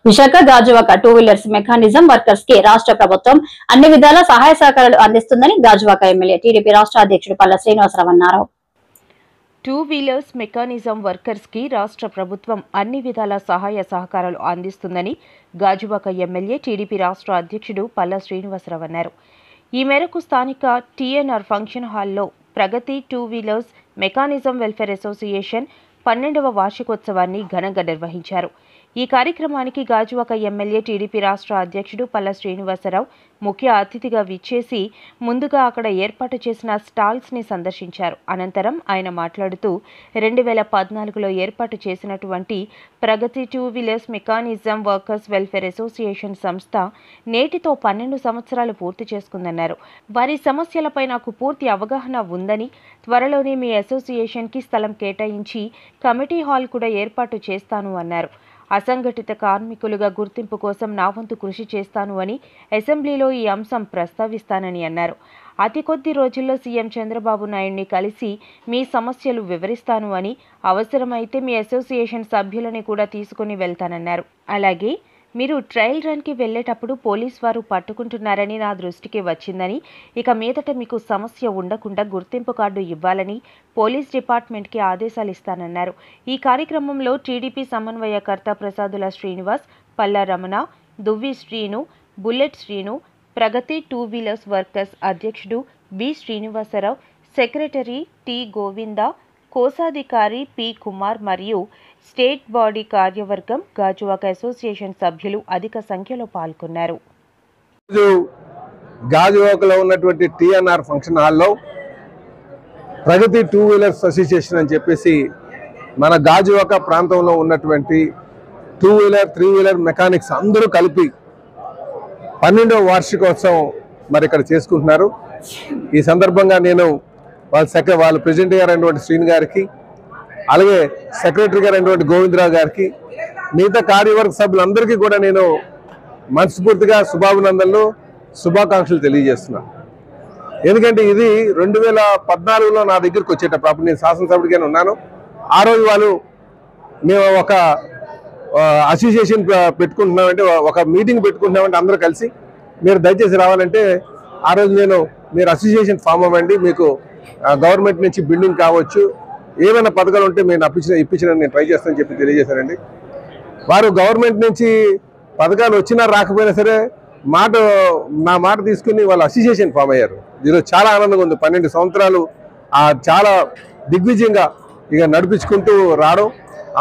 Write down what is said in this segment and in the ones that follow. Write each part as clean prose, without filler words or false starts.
Visakha Gajuwaka two wheelers mechanism workers కి రాష్ట్ర ప్రభుత్వం అన్ని విధాల సహాయ సహకారాలు అందిస్తుందని గాజువాక ఎమ్మెల్యే టీడీపీ రాష్ట్ర అధ్యక్షుడు పల్ల శ్రీనివాసరావు అన్నారు. టూ వీలర్స్ మెకానిజం వర్కర్స్ కి రాష్ట్ర ప్రభుత్వం అన్ని విధాల సహాయ సహకారాలు అందిస్తుందని గాజువాక ఎమ్మెల్యే టీడీపీ రాష్ట్ర అధ్యక్షుడు పల్ల శ్రీనివాసరావు అన్నారు. ఈ మేరకు స్థానిక టీఎన్ఆర్ ఫంక్షన్ హాల్లో Pragati two wheelers mechanism welfare association 12వ వార్షికోత్సవాన్ని ఘనంగా నిర్వహించారు. ఈ కార్యక్రమానికి గాజువాక ఎమ్మెల్యే టీడీపీ రాష్ట్ర అధ్యక్షుడు పల్ల శ్రీనివాసరావు ముఖ్య అతిథిగా విచ్చేసి ముందుగా అక్కడ ఏర్పాటు చేసిన స్టాల్స్ ని సందర్శించారు. అనంతరం ఆయన మాట్లాడుతూ 2014లో ఏర్పాటు చేసినటువంటి Pragati two wheelers mechanism workers welfare association సంస్థ నేటితో 12 సంవత్సరాలు పూర్తి చేసుకుందన్నారు. వారి సమస్యలపై నాకు పూర్తి అవగాహన ఉందని, త్వరలోనే మీ అసోసియేషన్కి స్థలం కేటాయించి కమిటీ హాల్ కూడా ఏర్పాటు చేస్తాను అన్నారు. అసంఘటిత కార్మికులుగా గుర్తింపు కోసం నా వంతు కృషి చేస్తాను అని అసెంబ్లీలో ఈ అంశం ప్రస్తావిస్తానని అన్నారు. అతి కొద్ది రోజుల్లో సీఎం చంద్రబాబు నాయుడిని కలిసి మీ సమస్యలు వివరిస్తాను అని, అవసరమైతే మీ అసోసియేషన్ సభ్యులని కూడా తీసుకుని వెళ్తానన్నారు. అలాగే మీరు ట్రయల్ రన్కి వెళ్లేటప్పుడు పోలీస్ వారు పట్టుకుంటున్నారని నా దృష్టికి వచ్చిందని, ఇక మీదట మీకు సమస్య ఉండకుండా గుర్తింపు కార్డు ఇవ్వాలని పోలీస్ డిపార్ట్మెంట్కి ఆదేశాలు ఇస్తానన్నారు. ఈ కార్యక్రమంలో టీడీపీ సమన్వయకర్త Prasadula Srinivas, Palla Ramana, Duvvi Srinu, bullet Srinu, Pragathi two wheelers workers అధ్యక్షుడు B Srinivasa Rao, secretary T Govinda, కోశాధికారి పి కుమార్ మరియు స్టేట్ బాడీ కార్యవర్గం, గాజువాక అసోసియేషన్ సభ్యులు అధిక సంఖ్యలో పాల్గొన్నారు. గాజువాకలో ఉన్నటువంటి టీఎన్ఆర్ ఫంక్షన్ హాల్లో ప్రగతి టూ వీలర్స్ అసోసియేషన్ అని చెప్పేసి మన గాజువాక ప్రాంతంలో ఉన్నటువంటి two wheeler, three wheeler mechanics అందరూ కలిపి 12వ వార్షికోత్సవం మరి ఇక్కడ చేసుకుంటున్నారు. ఈ సందర్భంగా నేను వాళ్ళ ప్రెసిడెంట్ గారు అయినటువంటి శ్రీని గారికి, అలాగే సెక్రటరీ గారు అయినటువంటి గోవిందరావు గారికి, మిగతా కార్యవర్గ సభ్యులందరికీ కూడా నేను మనస్ఫూర్తిగా శుభాభినందనలు, శుభాకాంక్షలు తెలియజేస్తున్నాను. ఎందుకంటే ఇది 2014లో నా దగ్గరికి వచ్చేటప్పుడు, అప్పుడు నేను శాసనసభ్యుడిగానే ఉన్నాను. ఆ రోజు మేము ఒక అసోసియేషన్ పెట్టుకుంటున్నామంటే, ఒక మీటింగ్ పెట్టుకుంటున్నామంటే అందరూ కలిసి మీరు దయచేసి రావాలంటే, ఆ రోజు మీరు అసోసియేషన్ ఫామ్ అవ్వండి, మీకు గవర్నమెంట్ నుంచి బిల్డింగ్ కావచ్చు, ఏమైనా పథకాలు ఉంటే మేము ఇప్పించడానికి నేను ట్రై చేస్తానని చెప్పి తెలియజేశారండి. వారు గవర్నమెంట్ నుంచి పథకాలు వచ్చినా రాకపోయినా సరే నా మాట తీసుకుని వాళ్ళు అసోసియేషన్ ఫామ్ అయ్యారు. ఈరోజు చాలా ఆనందంగా ఉంది. 12 సంవత్సరాలు చాలా దిగ్విజయంగా ఇక నడిపించుకుంటూ రావడం,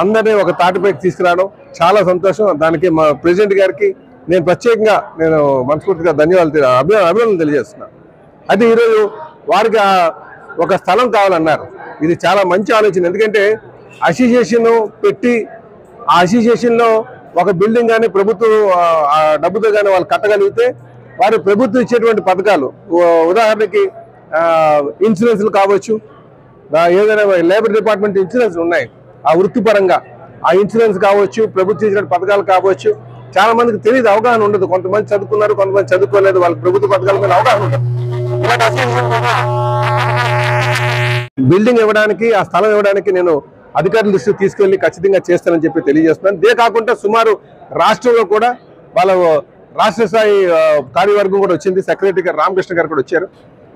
అందరినీ ఒక తాటిపైకి తీసుకురావడం చాలా సంతోషం. దానికి మా ప్రెసిడెంట్ గారికి నేను ప్రత్యేకంగా మనస్ఫూర్తిగా అభినందనలు తెలియజేస్తున్నాను. అయితే ఈరోజు వారికి ఒక స్థలం కావాలన్నారు. ఇది చాలా మంచి ఆలోచన. ఎందుకంటే అసోసియేషన్ పెట్టి ఆ అసోసియేషన్లో ఒక బిల్డింగ్ కానీ ప్రభుత్వం డబ్బుతో కానీ వాళ్ళు కట్టగలిగితే వారు ప్రభుత్వం ఇచ్చేటువంటి పథకాలు, ఉదాహరణకి ఇన్సూరెన్స్లు కావచ్చు, ఏదైనా లేబర్ డిపార్ట్మెంట్ ఇన్సూరెన్స్ ఉన్నాయి, ఆ వృత్తిపరంగా ఆ ఇన్సూరెన్స్ కావచ్చు, ప్రభుత్వం ఇచ్చిన పథకాలు కావచ్చు. చాలా మందికి తెలియదు, అవగాహన ఉండదు. కొంతమంది చదువుకున్నారు, కొంతమంది చదువుకోలేదు, వాళ్ళకి ప్రభుత్వ పథకాల మీద అవగాహన ఉండదు. బిల్డింగ్ ఇవ్వడానికి, ఆ స్థలం ఇవ్వడానికి నేను అధికారుల దృష్టికి తీసుకెళ్లి ఖచ్చితంగా చేస్తానని చెప్పి తెలియజేస్తున్నాను. ఇదే కాకుండా సుమారు రాష్ట్రంలో కూడా వాళ్ళ రాష్ట్ర స్థాయి కార్యవర్గం కూడా వచ్చింది. సెక్రటరీ గారు రామకృష్ణ గారు కూడా వచ్చారు.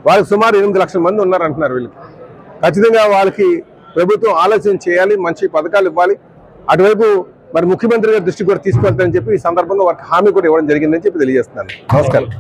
వాళ్ళకి సుమారు 8 లక్షల మంది ఉన్నారు అంటున్నారు. వీళ్ళకి ఖచ్చితంగా వాళ్ళకి ప్రభుత్వం ఆలోచన చేయాలి, మంచి పథకాలు ఇవ్వాలి. అటువైపు మరి ముఖ్యమంత్రి గారి దృష్టికి కూడా తీసుకెళ్తానని చెప్పి ఈ సందర్భంగా వారికి హామీ కూడా ఇవ్వడం జరిగిందని చెప్పి తెలియజేస్తున్నాను. నమస్కారం.